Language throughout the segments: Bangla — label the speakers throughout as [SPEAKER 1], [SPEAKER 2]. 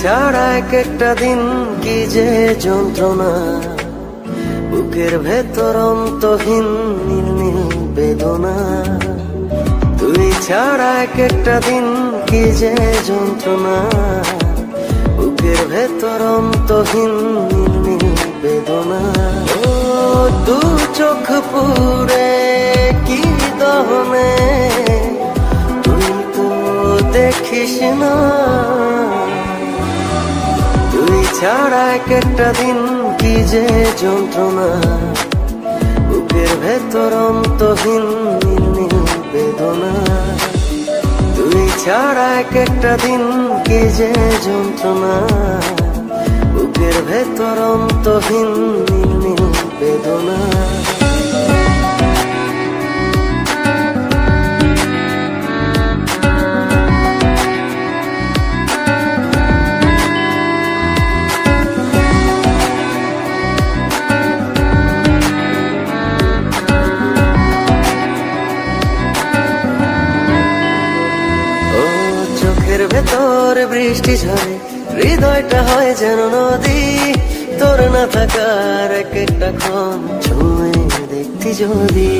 [SPEAKER 1] ছাড়া এক একটা দিন কি যে যন্ত্রণা, বুকের ভেতর অন্তহীন নীল নীল বেদনা। তুই ছাড়া এক একটা দিন কি যে যন্ত্রণা, বুকের ভেতর অন্তহীন নীল নীল বেদনা। ও দু চোখ পুরে কি দহনে, তুই তো দেখিস না। তুই ছাড়া এক একটা দিন কি যে যন্ত্রণা, বুকের ভেতর অন্তহীন নীল নীল বেদনা। তুই ছাড়া এক একটা দিন কি যে যন্ত্রণা, বুকের ভেতর অন্তহীন নীল নীল বেদনা। চোখের ভেতর বৃষ্টি ঝরে, হৃদয়টা হয় যেন নদী। তোর না থাকার এক একটা ক্ষণ ছুঁয়ে দেখতি যদি।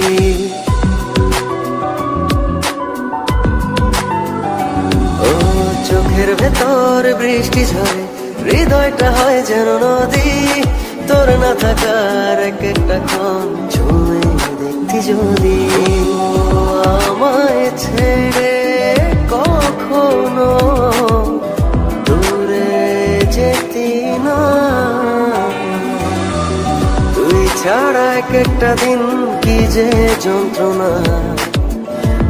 [SPEAKER 1] ও চোখের ভেতর বৃষ্টি ঝরে, হৃদয়টা হয় যেন নদী। তোর না থাকার এক একটা ক্ষণ ছুঁয়ে দেখতি যদি। আমায় ছেড়ে কখনো দূরে যেতি না। তুই ছাড়া এক একটা দিন কি যে যন্ত্রণা,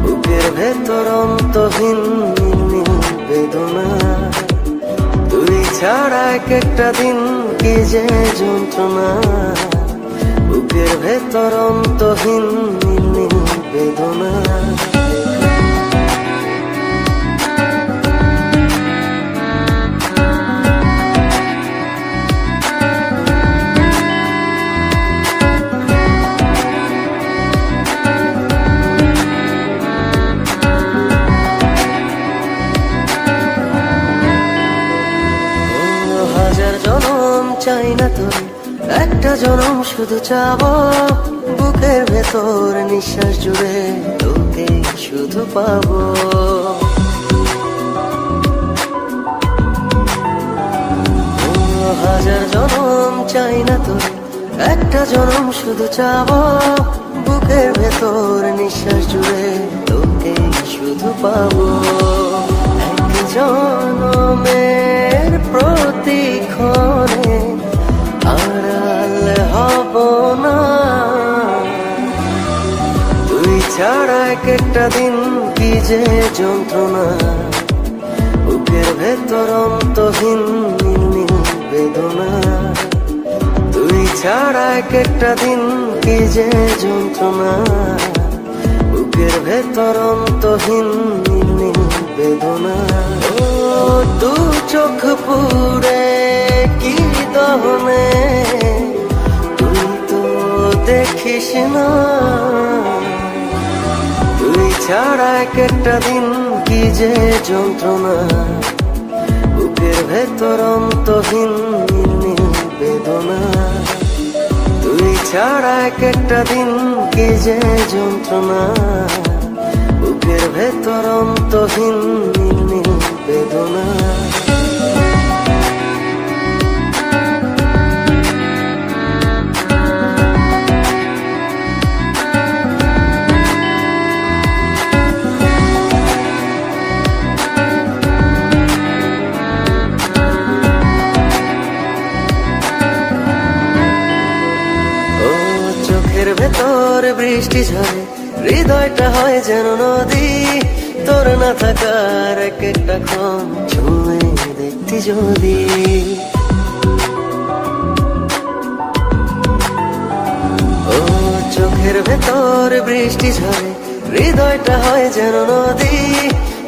[SPEAKER 1] বুকের ভেতর অন্তহীন নীল নীল বেদনা। তুই ছাড়া এক একটা দিন কি যে যন্ত্রণা, বুকের ভেতর অন্তহীন নীল নীল বেদনা। হাজার জনম চাই না তোর, একটা জনম শুধু চাবো। বুকের ভেতর নিঃশ্বাস জুড়ে তোকে শুধু পাবো। হাজার জনম চাই না তোর, একটা জনম শুধু চাবো। বুকের ভেতর নিঃশ্বাস জুড়ে তোকে শুধু পাবো। এক জনমের প্রতিক্ষণে আড়াল হব না। তুই ছাড়া এক একটা দিন কি যে যন্ত্রণা, বুকের ভেতর অন্তহীন নীল নীল বেদনা। তুই ছাড়া এক একটা দিন কি যে যন্ত্রণা, বুকের ভেতর অন্তহীন নীল নীল বেদনা। ও দু চোখ পুরে কি দহনে, তুই তো দেখিস না। তুই ছাড়া এক একটা দিন কি যে যন্ত্রণা, বুকের ভেতর অন্তহীন নীল নীল বেদনা। তুই ছাড়া এক একটা দিন কি যে যন্ত্রণা, বুকের ভেতর অন্তহীন নীল নীল বেদনা। চোখের ভেতর বৃষ্টি ঝরে, হৃদয়টা হয় যেন নদী। তোর না থাকার এক একটা ক্ষণ ছুঁয়ে দেখতি যদি। ও চোখের ভেতর বৃষ্টি ঝরে, হৃদয়টা হয় যেন নদী।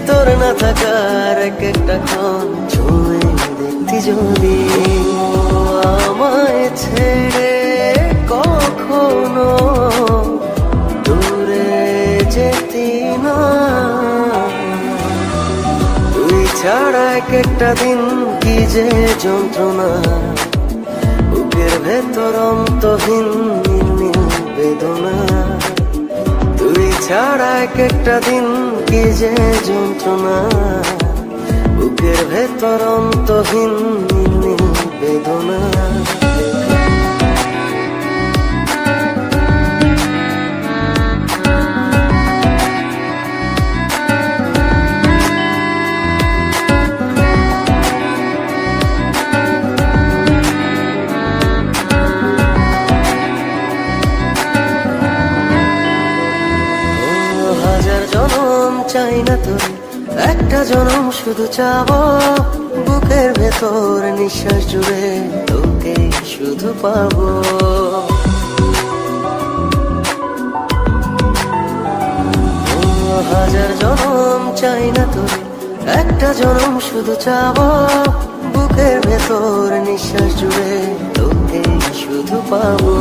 [SPEAKER 1] তোর না থাকার এক একটা ক্ষণ ছুঁয়ে দেখতি যদি। আমায় ছেড়ে কখনো দূরে যেতি না। তুই ছাড়া এক একটা দিন কি যে যন্ত্রণা, বুকের ভেতর অন্তহীন নির্মীল বেদনা। তুই ছাড়া এক একটা দিন কি যে যন্ত্রণা, বুকের ভেতর অন্তহীন নির্মীল বেদনা। হাজার জনম চাই না তোরে, একটা জনম শুধু চাবো, বুকের ভেতর নিঃশ্বাস জুড়ে তোকে শুধু পাবো। হাজার জনম চাই না তোরে, একটা জনম শুধু চাবো, বুকের ভেতর নিঃশ্বাস জুড়ে তোকে শুধু পাবো।